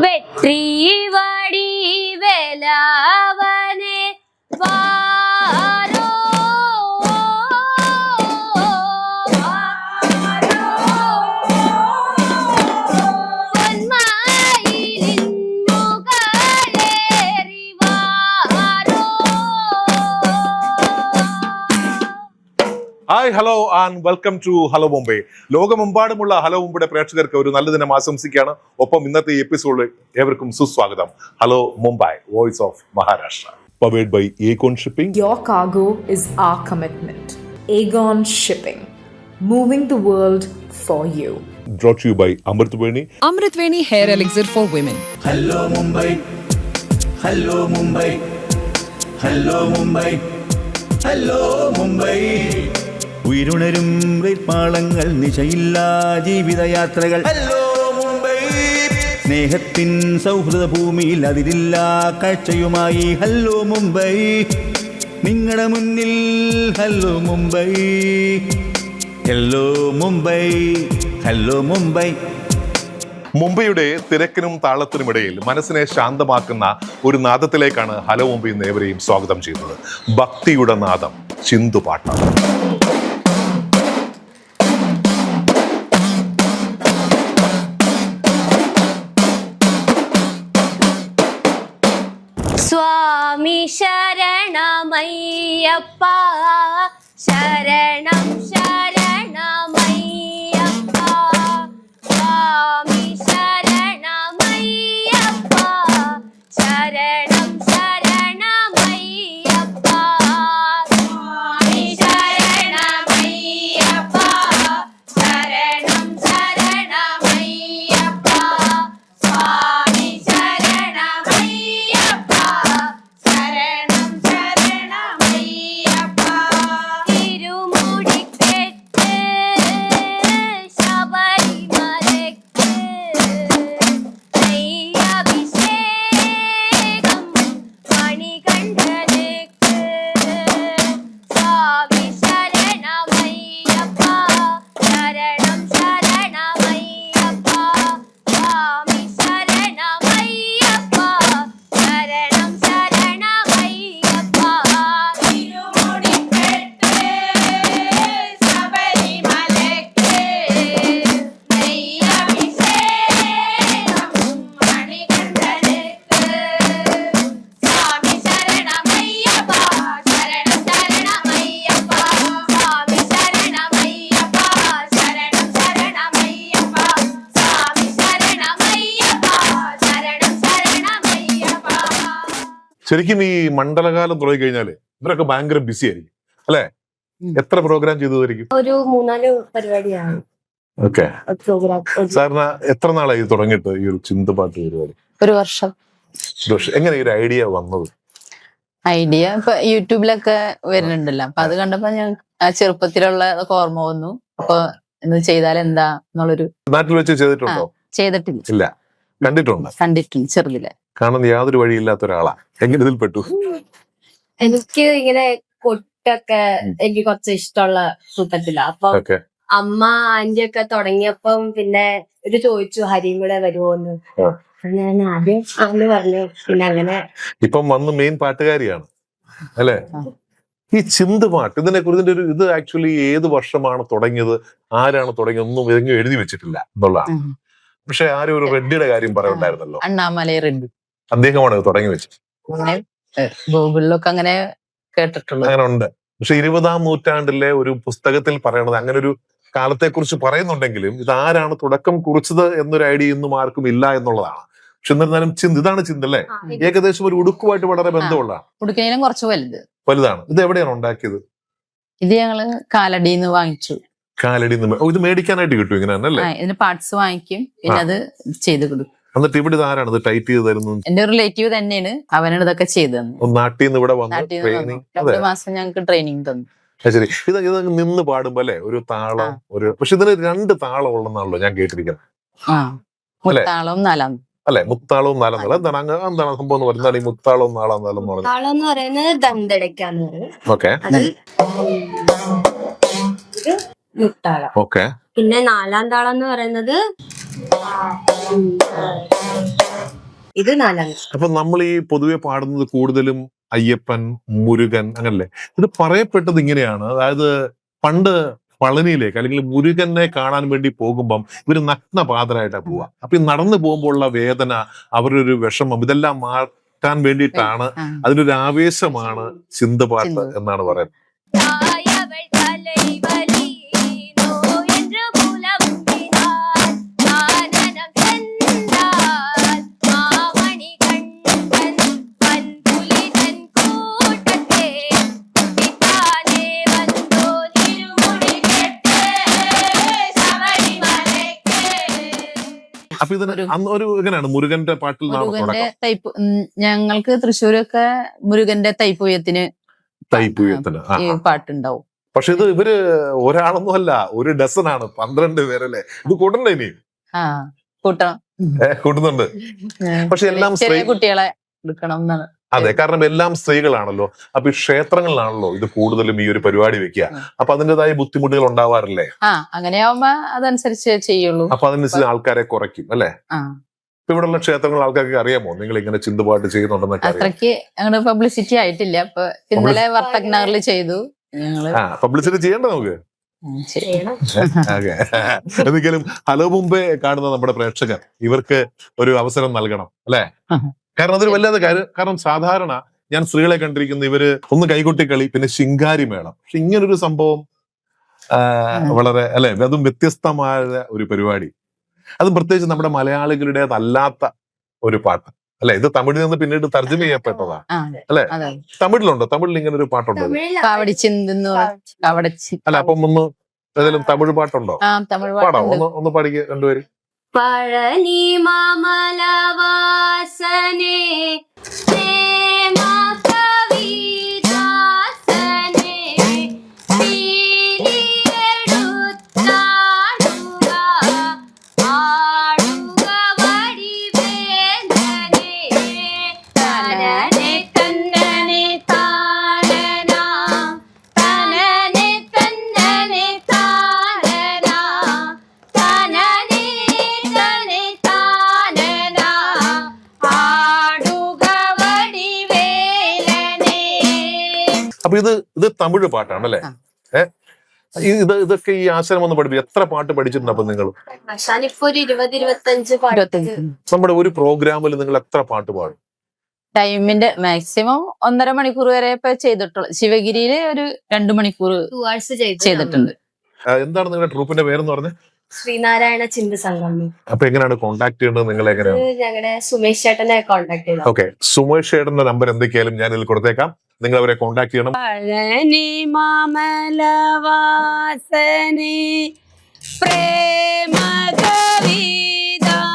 വെട്രി വടി വേലവനെ വാരോ hi hello and welcome to hello Mumbai. ലോകമെമ്പാടുമുള്ള ഹലോ മുംബൈയുടെ പ്രേക്ഷകർക്ക് ഒരു നല്ല ദിനം ആശംസിക്കുകയാണ്. ഒപ്പം ഇന്നത്തെ ഈ എപ്പിസോഡിൽ ഏവർക്കും സുസ്വാഗതം. Hello Mumbai, voice of Maharashtra, powered by Aegon Shipping. Your cargo is our commitment. Aegon Shipping, moving the world for you. Brought to you by Amritveni. Amritveni Hair Elixir for Women. Hello Mumbai, hello Mumbai, hello Mumbai, hello Mumbai. ഉയരുണരും പാളങ്ങൾ നിശയില്ലാ ജീവിതയാത്രകൾ. Hello Mumbai, സ്നേഹത്തിൻ സൗഹൃദ ഭൂമിയിൽ അതിരില്ലാ കാഴ്ചയുമായി. Hello Mumbai, നിങ്ങളുടെ മുന്നിൽ hello Mumbai, hello Mumbai, hello Mumbai. മുംബൈയുടെ തിരക്കിനും താളത്തിനുമിടയിൽ മനസ്സിനെ ശാന്തമാക്കുന്ന ഒരു നാദത്തിലേക്കാണ് ഹലോ മുംബൈ ഏവരെയും സ്വാഗതം ചെയ്യുന്നത്. ഭക്തിയുടെ നാദം, ചിന്തുപാട്ട്. സ്വാമി ശരണമയ്യപ്പ, ശരണം ശരണമയ്യപ്പ, സ്വാമി ശരണമയ്യപ്പ, ശരണം ശരണമയ്യപ്പ, സ്വാമി ശരണമയ്യപ്പ, ശരണം ശരണമയ്യപ്പ, സ്വാമി ശരണമയ്യപ്പ, ശരണം ശരണമയ്യപ്പ. തിരുമുടിക്കെട്ട് ശബരിമലയ്ക്ക് നെയ്യഭിഷേകം മണികണ്ഠനുക്ക്, സ്വാമി ശരണമയ്യപ്പ, ശരണം ശരണമയ്യപ്പ, സ്വാമി ശരണമയ്യപ്പ, ശരണം ശരണമയ്യപ്പ. തിരുമുടിക്കെട്ട് ശബരിമലയ്ക്ക് നെയ്യഭിഷേകം മണികണ്ഠനുക്ക്, സ്വാമി ശരണമയ്യപ്പ, ശരണം ശരണമയ്യപ്പ, സ്വാമി ശരണമയ്യപ്പ, ശരണം ശരണമയ്യപ്പ, സ്വാമി ശരണമയ്യപ്പ, ശരണം ശരണമയ്യപ്പ. ശരിക്കും ഈ മണ്ഡലകാലം തുടങ്ങി കഴിഞ്ഞാല് ഇവരൊക്കെ ഭയങ്കര ബിസി ആയിരിക്കും അല്ലെ? എത്ര പ്രോഗ്രാം ചെയ്തതായിരിക്കും? ഒരു 3-4 പരിപാടിയാണ് ഓക്കെ. പ്രോഗ്രാം. സാറിന് എത്ര നാളായി ഇത് തുടങ്ങിയിട്ട് ഈ ഒരു ചിന്തപാട്ട് പരിപാടി? ഒരു വർഷം. എങ്ങനെ ഈ ഒരു ഐഡിയ വന്നത്? ഐഡിയ ഇപ്പൊ യൂട്യൂബിലൊക്കെ വരുന്നുണ്ടല്ലോ, അപ്പൊ അത് കണ്ടപ്പോ ഞാൻ ആ ചെറുപ്പത്തിലുള്ള ഓർമ്മ വന്നു. അപ്പൊ ഇന്ന് ചെയ്താൽ എന്താ എന്നുള്ളൊരു. നാട്ടിൽ വെച്ച് ചെയ്തിട്ടുണ്ടോ? ചെയ്തിട്ടില്ല. ഇല്ല, കണ്ടിട്ടുണ്ട്. കണ്ടിട്ടുണ്ട് ചെറുതിലെ. കാണുന്ന യാതൊരു വഴിയില്ലാത്ത ഒരാളാ. എങ്ങനെ ഇതിൽ പെട്ടു? എനിക്ക് ഇങ്ങനെ കൊട്ടൊക്കെ എനിക്ക് കുറച്ച് ഇഷ്ടമുള്ള കൂട്ടത്തില. അപ്പം ഓക്കെ. അമ്മ ആന്റി ഒക്കെ തുടങ്ങിയപ്പം പിന്നെ ഒരു ചോദിച്ചു ഹരിയും കൂടെ വരുമോന്ന്. ആ. ഞാൻ ആദ്യം ആന്ന് പറഞ്ഞു. പിന്നെ അങ്ങനെ ഇപ്പം വന്ന് മെയിൻ പാട്ടുകാരിയാണ് അല്ലെ? ഈ ചിന്തപാട്ട് ഇതിനെ കുറിച്ച് ഇത് ആക്ച്വലി ഏത് വർഷമാണ് തുടങ്ങിയത്, ആരാണ് തുടങ്ങിയത് ഒന്നും ഇതെങ്കിലും എഴുതി വെച്ചിട്ടില്ല എന്നുള്ളതാണ്. പക്ഷെ ആരും ഒരു റെഡ്ഡിയുടെ കാര്യം പറയുണ്ടായിരുന്നല്ലോ, അണ്ണാമലൈ റെഡ്ഡി അദ്ദേഹമാണ് ഇത് തുടങ്ങി വെച്ചത്. അങ്ങനെ ഗൂഗിളിലൊക്കെ അങ്ങനെ കേട്ടിട്ടുള്ളൂ. അങ്ങനെ ഉണ്ട്. പക്ഷെ 20-ാം നൂറ്റാണ്ടിലെ ഒരു പുസ്തകത്തിൽ പറയണത് അങ്ങനെ ഒരു കാലത്തെ കുറിച്ച് പറയുന്നുണ്ടെങ്കിലും ഇത് ആരാണ് തുടക്കം കുറിച്ചത് എന്നൊരു ഐഡിയ ഇന്നും ആർക്കും ഇല്ല എന്നുള്ളതാണ്. പക്ഷെ എന്നിരുന്നാലും ഇതാണ് ചിന്ത അല്ലേ? ഏകദേശം ഒരു ഉടുക്കുമായിട്ട് വളരെ ബന്ധമുള്ളതാണ്. ഉടുക്കയിലും കുറച്ച് വലുതാണ്. ഇത് എവിടെയാണ് ഉണ്ടാക്കിയത്? ഇത് ഞങ്ങള് കാലടിന്ന് വാങ്ങിച്ചു. കാലടി ഇത് മേടിക്കാനായിട്ട് കിട്ടും ഇങ്ങനെ തന്നെ അല്ലേ? ഇതിന് പാർട്സ് വാങ്ങിക്കും, പിന്നെ അത് ചെയ്ത് കൊടുക്കും. എന്നിട്ട് ഇവിടെ ഇത് ആരാണ് ഇത് ടൈറ്റ് ചെയ്ത് തരുന്നത്? എന്റെ ഒരു റിലേറ്റീവ് തന്നെയാണ്, അവനാണ് ഇതൊക്കെ ചെയ്തു തന്നത്. നാട്ടിൽ നിന്ന് ഇവിടെ വന്ന് നാട്ടിൽ നിന്ന് ട്രെയിനിങ്. 2 മാസം ഞങ്ങൾക്ക് ട്രെയിനിങ് തന്നു. ശരി. ഇത് നിന്ന് പാടുമ്പോ അല്ലെ ഒരു താളം ഒരു, പക്ഷെ ഇതിന് 2 താളം ഉള്ളതാണല്ലോ ഞാൻ കേട്ടിരിക്കുന്നത്. മുത്താളവും നാലാം അല്ലെ? മുത്താളവും നാലാം താളം എന്താണ് സംഭവം എന്ന് പറയുന്നത്? ഈ മുത്താളവും നാലാം താളം എന്ന് പറയുന്നത് താളം എന്ന് പറയുന്നത് ദന്തടയ്ക്കാന്ന് പറയും. ഓക്കെ മുത്താളം. ഓക്കെ. പിന്നെ 4-ാം താളം എന്ന് പറയുന്നത് ഇത് 4-ാം താളം. അപ്പൊ നമ്മൾ ഈ പൊതുവെ പാടുന്നത് കൂടുതലും അയ്യപ്പൻ, മുരുകൻ, അങ്ങനല്ലേ? ഇത് പറയപ്പെട്ടത് ഇങ്ങനെയാണ്. അതായത് പണ്ട് പളനിയിലേക്ക് അല്ലെങ്കിൽ മുരുകനെ കാണാൻ വേണ്ടി പോകുമ്പം ഇവര് നഗ്നപാതരായിട്ടാണ് പോവുക. അപ്പൊ ഈ നടന്നു പോകുമ്പോൾ ഉള്ള വേദന, അവരുടെ ഒരു വിഷമം, ഇതെല്ലാം മാറ്റാൻ വേണ്ടിയിട്ടാണ്, അതിനൊരു ആവേശമാണ് ചിന്തപാട്ട് എന്നാണ് പറയുന്നത്. അപ്പൊ ഇതിന് അന്ന് ഒരു എങ്ങനെയാണ് മുരുകന്റെ പാട്ടിൽ മുരുകന്റെ തൈപ്പ് ഞങ്ങൾക്ക് തൃശ്ശൂരൊക്കെ മുരുകന്റെ തൈപ്പൂയത്തിന് തൈപ്പൂയത്തിന് ഈ പാട്ടുണ്ടാവും. പക്ഷെ ഇത് ഇവര് ഒരാളൊന്നും അല്ല, ഒരു ഡസനാണ്, 12 പേരല്ലേ. ഇത് കൂട്ടണ്ടേ ഇനി? കൂട്ടണം, കൂട്ടുന്നുണ്ട്. പക്ഷെ എല്ലാം ചെറിയ കുട്ടികളെ എടുക്കണം എന്നാണ്. അതെ, കാരണം എല്ലാം സ്ത്രീകളാണല്ലോ. അപ്പൊ ഈ ക്ഷേത്രങ്ങളിലാണല്ലോ ഇത് കൂടുതലും ഈ ഒരു പരിപാടി വെക്കുക. അപ്പൊ അതിൻ്റെതായ ബുദ്ധിമുട്ടുകൾ ഉണ്ടാവാറില്ലേ? അങ്ങനെയാവുമ്പോ അതനുസരിച്ച് ചെയ്യുള്ളൂ. അപ്പൊ അതിനനുസരിച്ച് ആൾക്കാരെ കുറയ്ക്കും അല്ലെ? ഇപ്പൊ ഇവിടെയുള്ള ക്ഷേത്രങ്ങൾ ആൾക്കാർക്ക് അറിയാമോ നിങ്ങൾ ഇങ്ങനെ ചിന്തപാട്ട് ചെയ്യുന്നുണ്ടെന്നൊക്കെ? അത്രയ്ക്ക് അങ്ങനെ പബ്ലിസിറ്റി ആയിട്ടില്ല. അപ്പൊ ഇന്നലെ വർത്തക് നഗറിൽ ചെയ്തു ഞങ്ങള്. പബ്ലിസിറ്റി ചെയ്യണ്ട നമുക്ക്. എന്തെങ്കിലും ഹലോ മുംബൈ കാണുന്ന നമ്മുടെ പ്രേക്ഷകർ ഇവർക്ക് ഒരു അവസരം നൽകണം അല്ലെ? കാരണം അതൊരു വല്ലാതെ കാര്യം. കാരണം സാധാരണ ഞാൻ സ്ത്രീകളെ കണ്ടിരിക്കുന്ന ഇവര് ഒന്ന് കൈകൊട്ടിക്കളി, പിന്നെ ശിങ്കാരി മേളം. പക്ഷെ ഇങ്ങനൊരു സംഭവം വളരെ അല്ലെ, അതും വ്യത്യസ്തമായ ഒരു പരിപാടി. അതും പ്രത്യേകിച്ച് നമ്മുടെ മലയാളികളുടേതല്ലാത്ത ഒരു പാട്ട് അല്ലെ. ഇത് തമിഴിൽ നിന്ന് പിന്നീട് തർജ്ജമ ചെയ്യപ്പെട്ടതാ അല്ലെ? തമിഴിലുണ്ടോ? തമിഴിൽ ഇങ്ങനെ ഒരു പാട്ടുണ്ടോ? അല്ല, അപ്പം ഒന്ന് ഏതെങ്കിലും തമിഴ് പാട്ടുണ്ടോ? പാടാ, ഒന്ന് പാടിക്കുക രണ്ടുപേരും. പഴനി മാമല വാസനേ അപ്പൊ ഇത് തമിഴ് പാട്ടാണല്ലേ? ഇതൊക്കെ ഈ ആശ്രമം ഒന്ന് പഠിപ്പിക്കും. എത്ര പാട്ട് പഠിച്ചിട്ടുണ്ട് അപ്പൊ നിങ്ങൾ? നമ്മുടെ ഒരു പ്രോഗ്രാമിൽ നിങ്ങൾ എത്ര പാട്ട് പാടും? ടൈമിന്റെ മാക്സിമം 1.5 മണിക്കൂർ വരെ ഇപ്പൊ ചെയ്തിട്ടുള്ളൂ. ശിവഗിരിയില് ഒരു 2 മണിക്കൂർ ചെയ്തിട്ടുണ്ട്. എന്താണ് നിങ്ങളുടെ ട്രൂപ്പിന്റെ പേരെന്ന് പറഞ്ഞത്? ശ്രീനാരായണ ചിന്ത സംഘം. അപ്പൊ എങ്ങനെയാണ് കോൺടാക്ട് ചെയ്യേണ്ടത്? നിങ്ങൾ എങ്ങനെയാണ്? ഞങ്ങളുടെ സുമേഷ് ചേട്ടനെ കോൺടാക്ട് ചെയ്തു. ഓക്കെ, സുമേഷ് ചേട്ടന്റെ നമ്പർ എന്തൊക്കെയായാലും ഞാൻ ഇതിൽ കൊടുത്തേക്കാം. നിങ്ങൾ അവരെ കോൺടാക്ട് ചെയ്യണം. പഴനി മാമല വാസനേ പ്രേമ കവിദാസനേ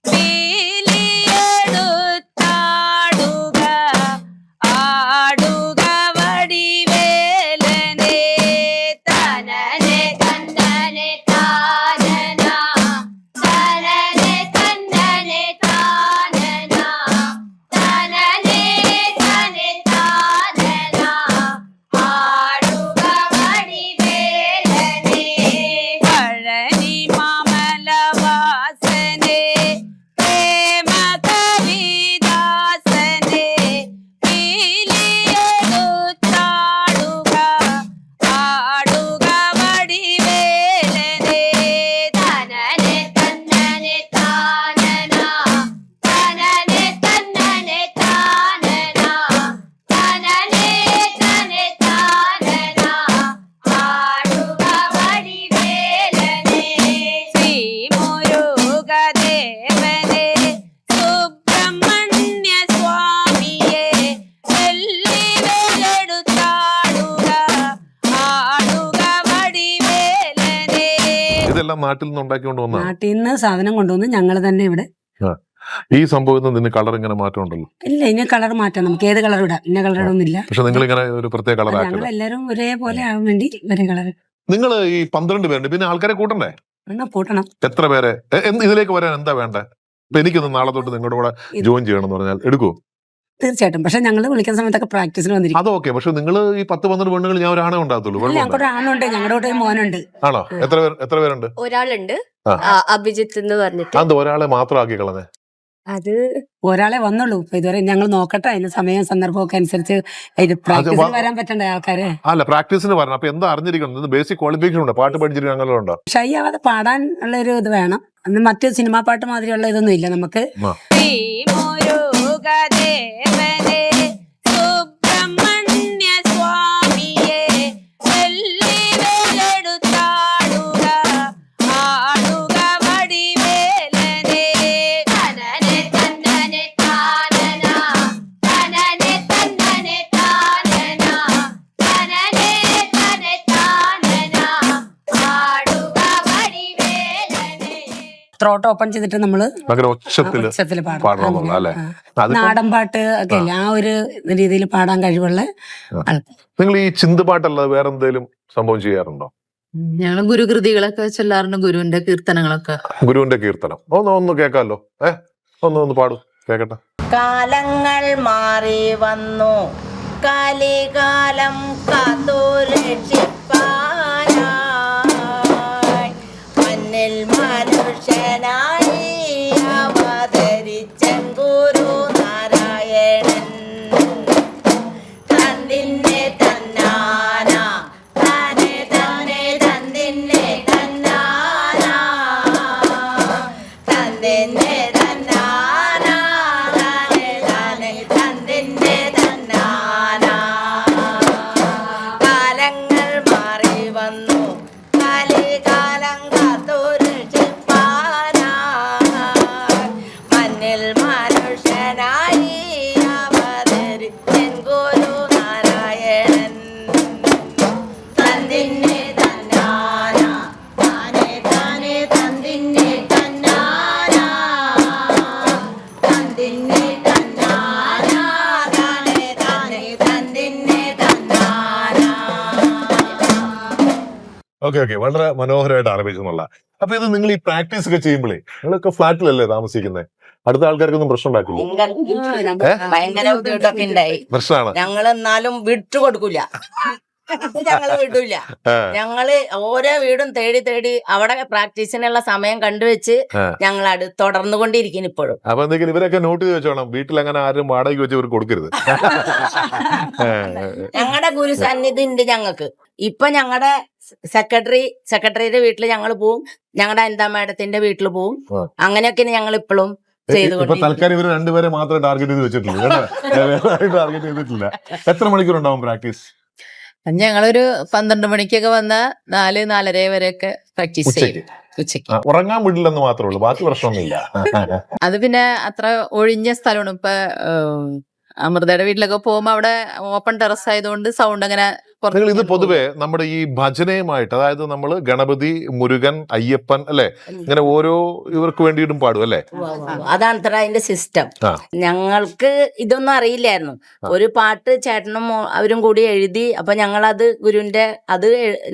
പീലിയെടുത്താടുക ആടുക വടിവേലനേ തനനെ തന്നനെ താനന തനനെ തന്നനെ താനന തനനെ തനെ താനന ആടുക വടിവേലനേ പഴനി മാമല വാസനേ പ്രേമ കവിദാസനേ പീലിയെടുത്താടുക ആടുക വടിവേലനേ തനനെ തന്നനെ താനന തനനെ തന്നനെ താനന തനനെ തനെ താനന ആടുക വടിവേലനേ ശ്രീ മുരുകദേവനേ സുബ്രഹ്മണ്യ സ്വാമിയേ വെള്ളിവേലെടുത്താടുക ആടുക വടിവേലനേ. ഇതെല്ലാം നാട്ടിൽ നിന്ന് ഉണ്ടാക്കിക്കൊണ്ട് വന്ന നാട്ടിൽ നിന്ന് സാധനം കൊണ്ടുവന്ന് ഞങ്ങൾ തന്നെ ഇവിടെ. ഈ സംഭവത്തിൽ നിന്ന് കളർ ഇങ്ങനെ മാറ്റം ഉണ്ടല്ലോ? ഇല്ല, ഇനി കളർ മാറ്റാം, നമുക്ക് ഏത് കളർ ഇടാം, ഇന്ന കളർ ഇടുന്നില്ല. പക്ഷെ നിങ്ങൾ ഇങ്ങനെ ഒരു പ്രത്യേക കളർ ഞങ്ങൾ ആക്കണം. എല്ലാരും ഒരേപോലെ ആവാൻ വേണ്ടി ഒരേ കളർ. നിങ്ങൾ ഈ 12 പേരുണ്ട്, പിന്നെ ആൾക്കാരെ കൂട്ടണ്ടേ? എന്നാ പൂട്ടണം. എത്ര പേരെ ഇതിലേക്ക് വരാൻ എന്താ വേണ്ടേ? ഇപ്പൊ എനിക്കൊന്ന് നാളെ തൊട്ട് നിങ്ങളുടെ കൂടെ ജോയിൻ ചെയ്യണം എന്ന് പറഞ്ഞാൽ എടുക്കുവോ? തീർച്ചയായിട്ടും. പക്ഷെ ഞങ്ങൾ വിളിക്കുന്ന സമയത്തൊക്കെ പ്രാക്ടീസിന് വന്നിരിക്കും. അതൊക്കെ, പക്ഷെ നിങ്ങൾ ഈ 10-12 പെണ്ണുങ്ങൾ ഞാൻ ഒരാണേ ഉണ്ടാകത്തുള്ളൂ. വെള്ളം ഞങ്ങൾക്ക് ഒരു ആണുണ്ട്, ഞങ്ങളുടെ കൂടെ ഒരു മോനുണ്ട്. ആണോ? എത്ര പേരുണ്ട്? ഒരാളുണ്ട്, ആ. അഭിജിത്ത് എന്ന് പറഞ്ഞിട്ട്. അത് ഒരാളെ മാത്രം ആക്കി കളഞ്ഞേ? അത് ഒരാളെ വന്നുള്ളൂ ഇപ്പൊ ഇതുവരെ. ഞങ്ങൾ നോക്കട്ടെ, അതിന് സമയം സന്ദർഭമൊക്കെ അനുസരിച്ച് പ്രാക്ടീസിന് വരാൻ പറ്റണ്ടേ ആൾക്കാര്. അല്ല, പ്രാക്ടീസിന് വരണം. അപ്പൊ എന്താ അറിഞ്ഞിരിക്കണം? ബേസിക് ക്വാളിഫിക്കേഷൻ ഉണ്ടോ? പാട്ട് പഠിച്ചിട്ട് അങ്ങനെ ഉണ്ടോ? ഷൈ ആവാതെ പാടാൻ ഉള്ള ഒരു ഇത് വേണം. അന്ന് മറ്റ് സിനിമാ പാട്ട് മാതിരിയുള്ള ഇതൊന്നും ഇല്ല നമുക്ക്. ത്രോട്ട് ഓപ്പൺ ചെയ്തിട്ട് നമ്മള് ഭയങ്കര ഉച്ചത്തില് ഉച്ചത്തില് പാടണം അല്ലേ? നാടൻ പാട്ട് ഒക്കെ അല്ലേ, ആ ഒരു രീതിയിൽ പാടാൻ കഴിവുള്ള ആൾക്കാർ. നിങ്ങൾ ഈ ചിന്തുപാട്ടല്ലാതെ വേറെ എന്തെങ്കിലും സംഭവം ചെയ്യാറുണ്ടോ? ഞങ്ങള് ഗുരുകൃതികളൊക്കെ ചൊല്ലാറുണ്ട്, ഗുരുവിന്റെ കീർത്തനങ്ങളൊക്കെ. ഗുരുവിന്റെ കീർത്തനം ഒന്ന് കേൾക്കാമല്ലോ. ഒന്ന് പാടും, കേക്കട്ടെ. കാലങ്ങൾ മാറി വന്നു, കലികാലം കാത്തു രക്ഷിപ്പാനായി മണ്ണിൽ മനുഷ്യനായി അവതരിച്ചൻ ഗുരു നാരായണൻ. തന്നിന്നെ തന്നാന താനെ തന്നെ തന്നിന്നെ തന്നാന തന്നിന്നെ തന്നാന താനെ താനെ തന്നിന്നെ തന്നാന. കാലങ്ങൾ മാറി വന്നു, കലികാലം കാത്തൊരു മണ്ണിൽ മനുഷ്യനായി അവതരിച്ചൻ ഗുരു നാരായണൻ. തന്നിന്നെ തന്നാന താനെ താനെ തന്നിന്നെ തന്നാന തന്നിന്നെ തന്നാന താനെ താനെ തന്നിന്നെ തന്നാന. ഓക്കെ, വളരെ മനോഹരമായിട്ട് ആലപിച്ചെന്നുള്ള. അപ്പൊ ഇത് നിങ്ങൾ ഈ പ്രാക്ടീസ് ഒക്കെ ചെയ്യുമ്പോഴേ, നിങ്ങളൊക്കെ ഫ്ലാറ്റിലല്ലേ താമസിക്കുന്നത്? അടുത്ത ആൾക്കാർക്കൊന്നും പ്രശ്നം ഉണ്ടാക്കില്ല? ഭയങ്കര ബുദ്ധിമുട്ടൊക്കെ ഉണ്ടായി. പ്രശ്നമാണ്. ഞങ്ങൾ എന്നാലും വിട്ടു കൊടുക്കൂല, ഞങ്ങള് വിടൂല. ഞങ്ങള് ഓരോ വീടും തേടി തേടി അവിടെ പ്രാക്ടീസിനുള്ള സമയം കണ്ടുവെച്ച് ഞങ്ങൾ തുടർന്നുകൊണ്ടിരിക്കുന്നു ഇപ്പോഴും. അപ്പൊ എന്തെങ്കിലും ഇവരൊക്കെ നോട്ട് ചെയ്ത് വെച്ചോണം, വീട്ടിൽ അങ്ങനെ ആരും വാടകയ്ക്ക് വെച്ച് ഇവർ കൊടുക്കരുത്. ഞങ്ങളുടെ ഗുരു സന്നിധി ഉണ്ട് ഞങ്ങൾക്ക്. ഇപ്പൊ ഞങ്ങളുടെ സെക്രട്ടറിയുടെ വീട്ടിൽ ഞങ്ങൾ പോവും, ഞങ്ങളുടെ അനിതാ മാഡത്തിന്റെ വീട്ടിൽ പോവും. അങ്ങനെയൊക്കെ ഞങ്ങൾ ഇപ്പോഴും ഇപ്പൊ തൽക്കാലം ഇവർ രണ്ടുപേരെ മാത്രമേ ടാർഗറ്റ് ചെയ്ത് വെച്ചിട്ടുള്ളൂ, ടാർഗറ്റ് ചെയ്തിട്ടില്ല. എത്ര മണിക്കൂർ ഉണ്ടാവും പ്രാക്ടീസ്? ഞങ്ങളൊരു 12 മണിക്കൊക്കെ വന്ന 4-4:30 വരെയൊക്കെ പ്രാക്ടീസ് ചെയ്യും ഉച്ചയ്ക്ക്. ഉറങ്ങാൻ വിടില്ലെന്ന് മാത്രമേ ഉള്ളൂ, ബാക്കി പ്രശ്നമൊന്നുമില്ല. അത് പിന്നെ അത്ര ഒഴിഞ്ഞ സ്ഥലമാണ്. ഇപ്പൊ അമൃതയുടെ വീട്ടിലൊക്കെ പോകുമ്പോ അവിടെ ഓപ്പൺ ടെറസ് ആയതുകൊണ്ട് സൗണ്ട് അങ്ങനെ. നിങ്ങൾ ഇത് പൊതുവെ നമ്മുടെ ഈ ഭജനയുമായിട്ട്, അതായത് നമ്മൾ ഗണപതി, മുരുകൻ, അയ്യപ്പൻ അല്ലെ, ഇങ്ങനെ ഓരോ ഇവർക്ക് വേണ്ടിയിട്ടും പാടും അല്ലെ? അതാണ് അത്ര അതിന്റെ സിസ്റ്റം. ഞങ്ങൾക്ക് ഇതൊന്നും അറിയില്ലായിരുന്നു. ഒരു പാട്ട് ചേട്ടനും അവരും കൂടി എഴുതി. അപ്പൊ ഞങ്ങളത് ഗുരുവിന്റെ അത്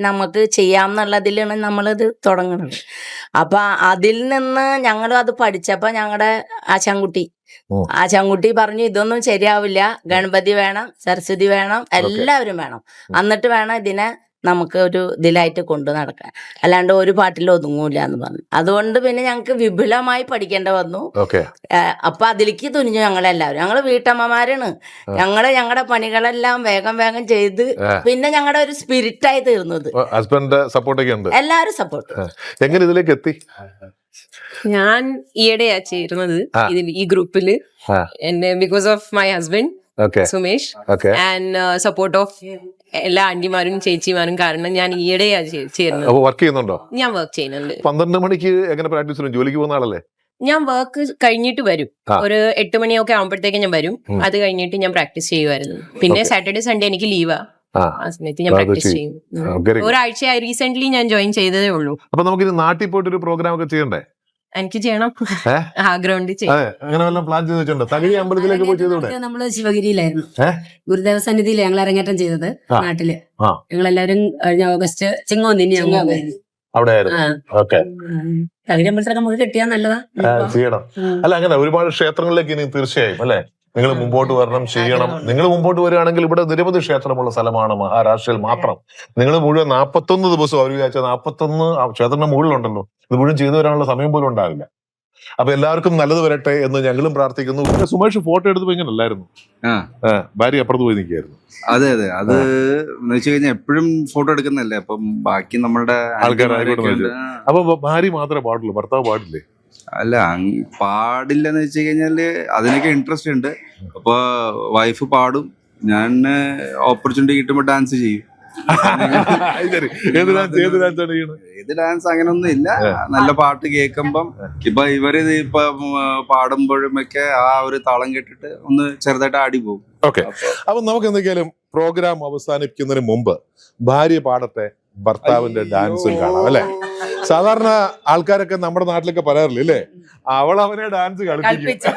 നമുക്ക് ചെയ്യാമെന്നുള്ളതിലാണ് നമ്മളത് തുടങ്ങുന്നത്. അപ്പൊ അതിൽ നിന്ന് ഞങ്ങളും അത് പഠിച്ചപ്പോ ഞങ്ങളുടെ ആശാൻകുട്ടി പറഞ്ഞു, ഇതൊന്നും ശരിയാവില്ല, ഗണപതി വേണം, സരസ്വതി വേണം, എല്ലാവരും വേണം, എന്നിട്ട് വേണം ഇതിനെ നമുക്ക് ഒരു ഇതിലായിട്ട് കൊണ്ടു നടക്കാൻ, അല്ലാണ്ട് ഒരു പാട്ടിൽ ഒതുങ്ങൂല എന്ന് പറഞ്ഞു. അതുകൊണ്ട് പിന്നെ ഞങ്ങൾക്ക് വിപുലമായി പഠിക്കേണ്ട വന്നു. അപ്പൊ അതിലേക്ക് തുനിഞ്ഞു ഞങ്ങളെല്ലാവരും. ഞങ്ങള് വീട്ടമ്മമാരാണ്. ഞങ്ങളുടെ പണികളെല്ലാം വേഗം വേഗം ചെയ്ത് പിന്നെ ഞങ്ങളുടെ ഒരു സ്പിരിറ്റായി തീർന്നത്. ഹസ്ബൻഡ് സപ്പോർട്ടൊക്കെ ഉണ്ട്, എല്ലാവരും സപ്പോർട്ട്. എങ്ങനെ ഇതിലേക്ക് എത്തി? ഞാൻ ഈയിടെയാ ചേരുന്നത് ഈ ഗ്രൂപ്പില്, because of my husband Sumesh and support of എല്ലാ ആന്റിമാരും ചേച്ചിമാരും കാരണം ഞാൻ ഈയിടെയാ ചേരുന്നത്. വർക്ക് ചെയ്യുന്നുണ്ടോ? ഞാൻ വർക്ക് ചെയ്യുന്നുണ്ട്. 12 മണിക്ക് എങ്ങനെ പ്രാക്ടീസ് ചെയ്യും? ജോലിക്ക് പോകുന്ന ആളല്ലേ? ഞാൻ വർക്ക് കഴിഞ്ഞിട്ട് വരും, ഒരു 8 മണിയൊക്കെ ആകുമ്പോഴത്തേക്ക് ഞാൻ വരും. അത് കഴിഞ്ഞിട്ട് ഞാൻ പ്രാക്ടീസ് ചെയ്യുമായിരുന്നു. പിന്നെ സാറ്റർഡേ സൺഡേ എനിക്ക് ലീവാ, ആ സമയത്ത് ഞാൻ പ്രാക്ടീസ് ചെയ്യും. ഒരാഴ്ച റീസെന്റ് ഞാൻ ജോയിൻ ചെയ്തതേ ഉള്ളൂ. അപ്പൊ നമുക്ക് ഇത് നാട്ടിൽ പോയിട്ട് ഒരു പ്രോഗ്രാം ഒക്കെ ചെയ്യണ്ടേ? എനിക്ക് ചെയ്യണം, ആഗ്രഹമുണ്ട്. അങ്ങനെ വല്ലതും പ്ലാൻ ചെയ്ത് വെച്ചിട്ടുണ്ടോ? തകഴി അമ്പലത്തിലേക്ക് പോയി ചെയ്തൂടെ? നമ്മള് ശിവഗിരിയിലായിരുന്നു, ഗുരുദേവ സന്നിധിയിൽ ഞങ്ങൾ അരങ്ങേറ്റം ചെയ്തത് നാട്ടില്. ഞങ്ങളെല്ലാവരും കഴിഞ്ഞ ഓഗസ്റ്റ് ചിങ്ങോന്നി അവിടെ തകഴി അമ്പലത്തിലൊക്കെ നമുക്ക് കിട്ടിയാൽ നല്ലതാ, ചെയ്യണം. അല്ല, അങ്ങനെ ഒരുപാട് ക്ഷേത്രങ്ങളിലേക്ക് ഇനി തീർച്ചയായും അല്ലെ നിങ്ങൾ മുമ്പോട്ട് വരണം, ചെയ്യണം. നിങ്ങൾ മുമ്പോട്ട് വരികയാണെങ്കിൽ ഇവിടെ നിരവധി ക്ഷേത്രമുള്ള സ്ഥലമാണ് മഹാരാഷ്ട്രയിൽ മാത്രം. നിങ്ങൾ മുഴുവൻ 41 ദിവസം അവർ വിചാരിച്ച 41 ക്ഷേത്രത്തിന്റെ മുകളിലുണ്ടല്ലോ, ഇത് മുഴുവൻ ചെയ്തു വരാനുള്ള സമയം പോലും ഉണ്ടാവില്ല. അപ്പൊ എല്ലാവർക്കും നല്ലത് വരട്ടെ എന്ന് ഞങ്ങളും പ്രാർത്ഥിക്കുന്നു. സുമേഷ് ഫോട്ടോ എടുത്തപ്പോ ഇങ്ങനല്ലായിരുന്നു, ഭാര്യ അപ്പുറത്ത് പോയി നിൽക്കുകയായിരുന്നു. അതെ അതെ, അത് എന്ന് വെച്ച് കഴിഞ്ഞാൽ എപ്പോഴും ഫോട്ടോ എടുക്കുന്നല്ലേ, അപ്പം ബാക്കി നമ്മളുടെ ആൾക്കാരായിക്കോട്ടെ. അപ്പൊ ഭാര്യ മാത്രമേ പാടുള്ളൂ, ഭർത്താവ് പാടില്ലേ? അല്ല, പാടില്ലെന്ന് വെച്ച് കഴിഞ്ഞാല് അതിനൊക്കെ ഇൻട്രസ്റ്റ് ഉണ്ട്. അപ്പൊ വൈഫ് പാടും, ഞാൻ ഓപ്പർച്യൂണിറ്റി കിട്ടുമ്പോ ഡാൻസ് ചെയ്യും. ഏത് ഡാൻസ് അങ്ങനൊന്നും ഇല്ല, നല്ല പാട്ട് കേൾക്കുമ്പം ഇപ്പൊ ഇവര് ഇപ്പൊ പാടുമ്പോഴുമൊക്കെ ആ ഒരു താളം കേട്ടിട്ട് ഒന്ന് ചെറുതായിട്ട് ആടി പോകും. ഓക്കെ, അപ്പൊ നമുക്ക് എന്തൊക്കെയാലും പ്രോഗ്രാം അവസാനിപ്പിക്കുന്നതിന് മുമ്പ് ഭാര്യ പാടത്തെ, ഭർത്താവിന്റെ ഡാൻസും കാണാം അല്ലെ. സാധാരണ ആൾക്കാരൊക്കെ നമ്മുടെ നാട്ടിലൊക്കെ പറയാറില്ല അല്ലേ, അവനെ ഡാൻസ് കളിപ്പിക്കും.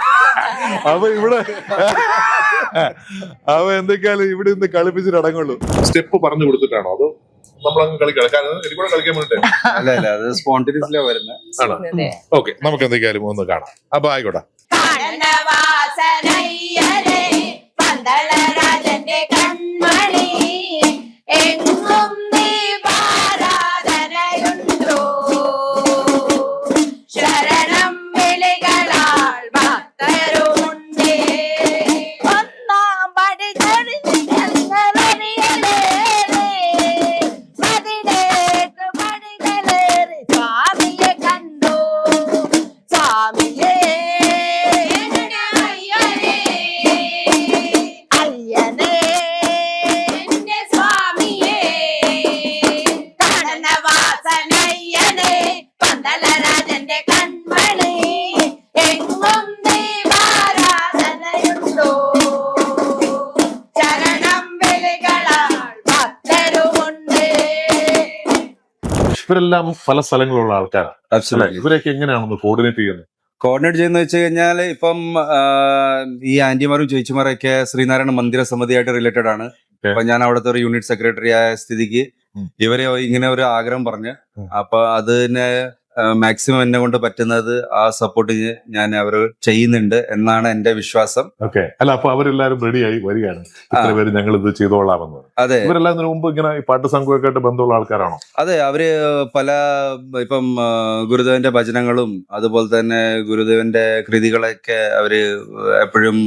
അപ്പൊ ഇവിടെ എന്തൊക്കെയാലും ഇവിടെ നിന്ന് കളിപ്പിച്ചിട്ട് അടങ്ങുള്ളൂ. സ്റ്റെപ്പ് പറഞ്ഞു കൊടുത്തിട്ടാണോ അതോ നമ്മളങ്ങ് കളിക്കണം? എനിക്കൂടെ കളിക്കാൻ വേണ്ടിട്ട് അല്ല അല്ല, അത് സ്പോണ്ടിനിയസ്ലി വരുന്നത് ആണോ? ഓക്കെ, നമുക്ക് എന്തൊക്കെയാലും ഒന്ന് കാണാം. അപ്പൊ ആയിക്കോട്ടെ. ഇവരെല്ലാം പല സ്ഥലങ്ങളുള്ള ആൾക്കാരാണ്. ഇവരൊക്കെ എങ്ങനെയാണെന്ന് കോർഡിനേറ്റ് ചെയ്യുന്നത്? കോർഡിനേറ്റ് ചെയ്യുന്ന വെച്ച് കഴിഞ്ഞാൽ ഇപ്പം ഈ ആന്റിമാരും ചേച്ചിമാരൊക്കെ ശ്രീനാരായണ മന്ദിര സമിതിയായിട്ട് റിലേറ്റഡ് ആണ്. അപ്പൊ ഞാൻ അവിടുത്തെ ഒരു യൂണിറ്റ് സെക്രട്ടറി ആയ സ്ഥിതിക്ക് ഇവരെ ഇങ്ങനെ ഒരു ആഗ്രഹം പറഞ്ഞ്, അപ്പൊ അതിനെ മാക്സിമം എന്നെ കൊണ്ട് പറ്റുന്നത് ആ സപ്പോർട്ട് ഞാൻ അവർ ചെയ്യുന്നുണ്ട് എന്നാണ് എന്റെ വിശ്വാസം. ഓക്കെ, അല്ല അപ്പൊ അവരെല്ലാരും റെഡിയായി വരികയാണ്, ഇത്ര പേര് ഞങ്ങൾ ഇത് ചെയ്തോളാമെന്ന്. അതെ, ഇവരെല്ലാം ഇതിനു മുമ്പ് ഇങ്ങനെ ഈ പാട്ട് സംഘമൊക്കെ ആയിട്ട് ബന്ധമുള്ള ആൾക്കാരാണോ? അതെ, അവര് പല ഇപ്പം ഗുരുദേവന്റെ ഭജനങ്ങളും അതുപോലെ തന്നെ ഗുരുദേവന്റെ കൃതികളൊക്കെ അവര് എപ്പോഴും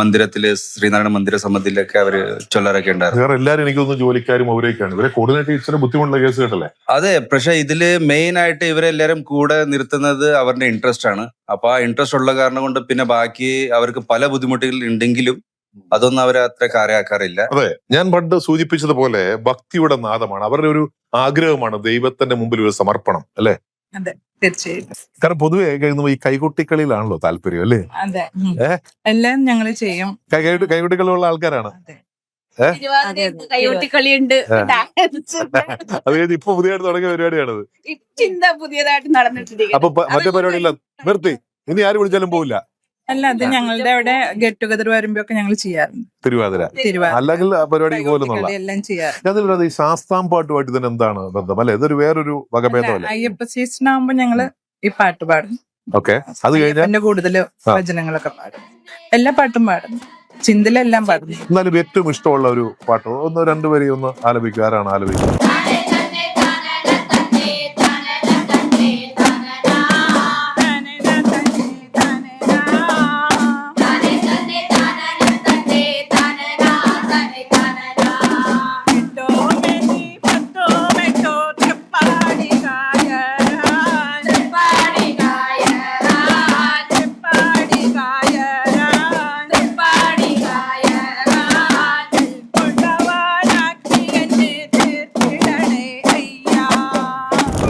മന്ദിരത്തില്, ശ്രീനാരായണ മന്ദിര സമിതിയിലൊക്കെ അവര് ചൊല്ലാറൊക്കെ ഉണ്ടായിരുന്നു. വേറെ എല്ലാരും എനിക്കൊന്ന് ജോലിക്കാരും അവരൊക്കെയാണ്. ഇവരെ കോർഡിനേറ്റ് ഇച്ചിരി ബുദ്ധിമുട്ടുള്ള കേസ് കേട്ടല്ലേ? അതെ, പക്ഷെ ഇതില് മെയിൻ ആയിട്ട് ഇവരെല്ലാരും കൂടെ നിർത്തുന്നത് അവരുടെ ഇൻട്രസ്റ്റ് ആണ്. അപ്പൊ ആ ഇൻട്രസ്റ്റ് ഉള്ള കാരണം കൊണ്ട് പിന്നെ ബാക്കി അവർക്ക് പല ബുദ്ധിമുട്ടുകൾ ഉണ്ടെങ്കിലും അതൊന്നും അവരെ അത്ര കാര്യമാക്കാറില്ല. അതെ, ഞാൻ പണ്ട് സൂചിപ്പിച്ചതുപോലെ ഭക്തിയുടെ നാദമാണ്, അവരുടെ ഒരു ആഗ്രഹമാണ് ദൈവത്തിന്റെ മുമ്പിൽ ഒരു സമർപ്പണം അല്ലെ? അതെ, തീർച്ചയായും. കാരണം പൊതുവെ ഈ കൈകൊട്ടിക്കളിയിലാണല്ലോ താല്പര്യം അല്ലേ? അതെ, എല്ലാം ഞങ്ങൾ ചെയ്യും. കൈകൊട്ടിക്കളിയുള്ള ആൾക്കാരാണ്. കൈകൊട്ടിക്കളിയുണ്ട്. അതായത് ഇപ്പൊ പുതിയതായിട്ട് തുടങ്ങിയ പരിപാടിയാണത്. പുതിയതായിട്ട് നടന്നിട്ടുണ്ട്. അപ്പൊ മറ്റേ പരിപാടിയില്ല, നിർത്തി, ഇനി ആര് വിളിച്ചാലും പോവില്ല. അല്ല, അത് ഞങ്ങളുടെ അവിടെ ഗെറ്റ് ടുഗദർ വരുമ്പോ ഒക്കെ ഞങ്ങൾ ചെയ്യാറുണ്ട്. തിരുവാതിര അല്ലെങ്കിൽ ആ പരിപാടി പോലെന്നുള്ള എല്ലാം ചെയ്യാറ്. അതിലൂടെ ഈ ശാസ്താം പാട്ടുമായിട്ട് ഇതിന് എന്താണ് ബന്ധം അല്ലെ? ഇതൊരു വേറൊരു വകഭേദമല്ലേ? അയ്യപ്പ സീസൺ ആകുമ്പോ ഞങ്ങള് ഈ പാട്ട് പാടും. ഓക്കെ, അത് കഴിഞ്ഞാൽ കൂടുതൽ ഭജനങ്ങളൊക്കെ പാടും, എല്ലാ പാട്ടും പാടും, ചിന്തലെല്ലാം പാടും. എന്നാലും ഏറ്റവും ഇഷ്ടമുള്ള ഒരു പാട്ടോ ഒന്ന് രണ്ടുപേരെയും ഒന്ന് ആലപിക്കുക. ആരാണ് ആലപിക്കുക?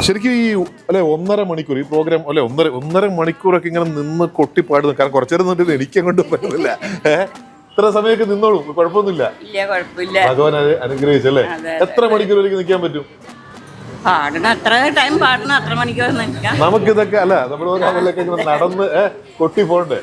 ശരിക്കും ഈ അല്ലെ 1.5 മണിക്കൂർ ഈ പ്രോഗ്രാം അല്ലെ 1.5 മണിക്കൂറൊക്കെ ഇങ്ങനെ നിന്ന് കൊട്ടിപ്പാടുന്നു. കാരണം കുറച്ചേരം നിന്നിട്ട് എനിക്കങ്ങോട്ട് പറ്റുന്നില്ല. ഇത്ര സമയമൊക്കെ നിന്നോളൂ, കുഴപ്പമൊന്നുമില്ല. ഭഗവാൻ അനുഗ്രഹിച്ചല്ലേ? എത്ര മണിക്കൂറിലേക്ക് നിൽക്കാൻ പറ്റും? നമുക്കിതൊക്കെ അല്ല, നമ്മളൊക്കെ നടന്ന് കൊട്ടി പോണ്ടേ?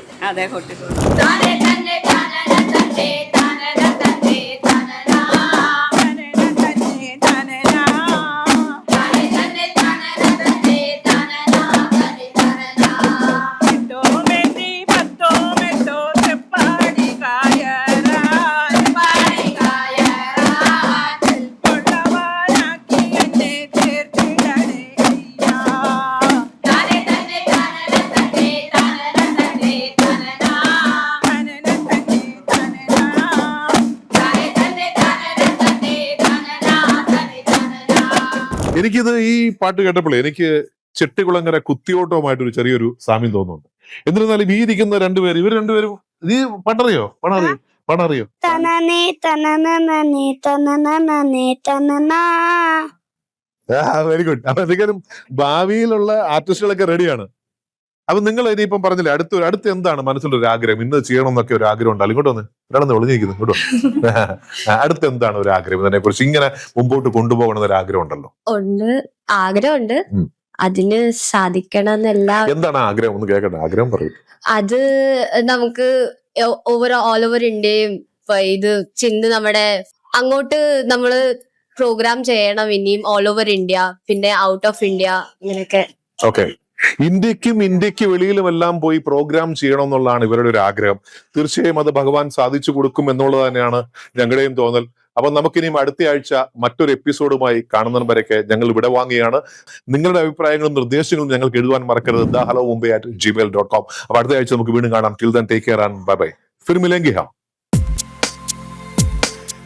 എനിക്കിത് ഈ പാട്ട് കേട്ടപ്പോഴേ എനിക്ക് ചെട്ടികുളങ്ങര കുത്തിയോട്ടവുമായിട്ടൊരു ചെറിയൊരു സാമ്യം തോന്നുന്നുണ്ട്. എന്നിരുന്നാലും ഈ ഇരിക്കുന്ന രണ്ടുപേരും ഇവർ രണ്ടുപേരും നീ പാട്ടറിയോ? പാടറിയോ? Very good. അപ്പൊ എന്തെങ്കിലും ഭാവിയിലുള്ള ആർട്ടിസ്റ്റുകളൊക്കെ റെഡിയാണ്. അപ്പൊ നിങ്ങൾ ഇനിയിപ്പം പറഞ്ഞില്ലേ അടുത്ത് എന്താണ് മനസ്സിലുള്ള ഒരു ആഗ്രഹം? ഇന്ന് ചെയ്യണം എന്നൊക്കെ ഒരു ആഗ്രഹം ഉണ്ടല്ലോ. ഇങ്ങോട്ട് വന്ന് ഒരാളെന്ന് ഒളിഞ്ഞിരിക്കുന്നു. ഇങ്ങോട്ട് അടുത്ത് എന്താണ് ഒരു ആഗ്രഹം? ഇതിനെ കുറിച്ച് ഇങ്ങനെ മുമ്പോട്ട് കൊണ്ടുപോകണം എന്നൊരു ആഗ്രഹം ഉണ്ടല്ലോ. ആഗ്രഹമുണ്ട്. അതിന് സാധിക്കണം എന്നല്ല. എന്താണ് ആഗ്രഹം? ഒന്ന് കേൾക്കട്ടെ. ആഗ്രഹം പറയൂ. അത് നമുക്ക് ഓൾ ഓവർ ഇന്ത്യയും ഇത് ചിന്ത നമ്മുടെ അങ്ങോട്ട് നമ്മള് പ്രോഗ്രാം ചെയ്യണം ഇനിയും ഓൾ ഓവർ ഇന്ത്യ, പിന്നെ ഔട്ട് ഓഫ് ഇന്ത്യ, ഇങ്ങനെയൊക്കെ. ഓക്കെ. ഇന്ത്യക്ക് വെളിയിലുമെല്ലാം പോയി പ്രോഗ്രാം ചെയ്യണം എന്നുള്ളതാണ് ഇവരുടെ ഒരു ആഗ്രഹം. തീർച്ചയായും അത് ഭഗവാൻ സാധിച്ചു കൊടുക്കും എന്നുള്ളത് തന്നെയാണ് ഞങ്ങളുടെയും തോന്നൽ. അപ്പൊ നമുക്കിനിയും അടുത്ത ആഴ്ച മറ്റൊരു എപ്പിസോഡുമായി കാണുന്നവരൊക്കെ ഞങ്ങൾ ഇവിടെ വാങ്ങിയാണ്. നിങ്ങളുടെ അഭിപ്രായങ്ങളും നിർദ്ദേശങ്ങളും ഞങ്ങൾക്ക് എഴുതുവാൻ മറക്കരുത്. thehelloMumbai@gmail.com. അപ്പൊ അടുത്ത ആഴ്ച നമുക്ക് വീണ്ടും കാണാം. Till then take care and bye bye. ഫിർ മിലേംഗെ ഹം.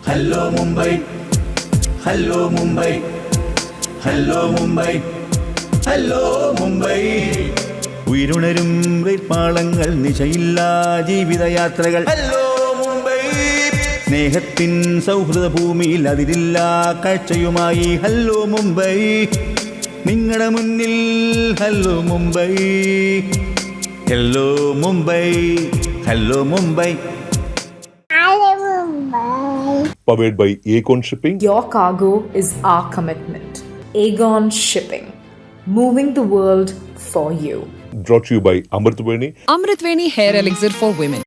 Hello Mumbai, hello Mumbai, hello Mumbai, hello Mumbai. ഉയരുണരും പാളങ്ങൾ, നിശയില്ലാ ജീവിതയാത്രകൾ. ഹലോ മുംബൈ, സ്നേഹത്തിൻ സൗഹൃദ ഭൂമിയിൽ അതിരില്ലാ കാഴ്ചയുമായി. ഹലോ മുംബൈ, നിങ്ങളുടെ മുന്നിൽ hello Mumbai. Hello Mumbai, hello Mumbai. Powered by Aegon Shipping. Your cargo is our commitment. Aegon Shipping. Moving the world for you. Brought to you by Amritveni. Amritveni Hair Elixir for Women.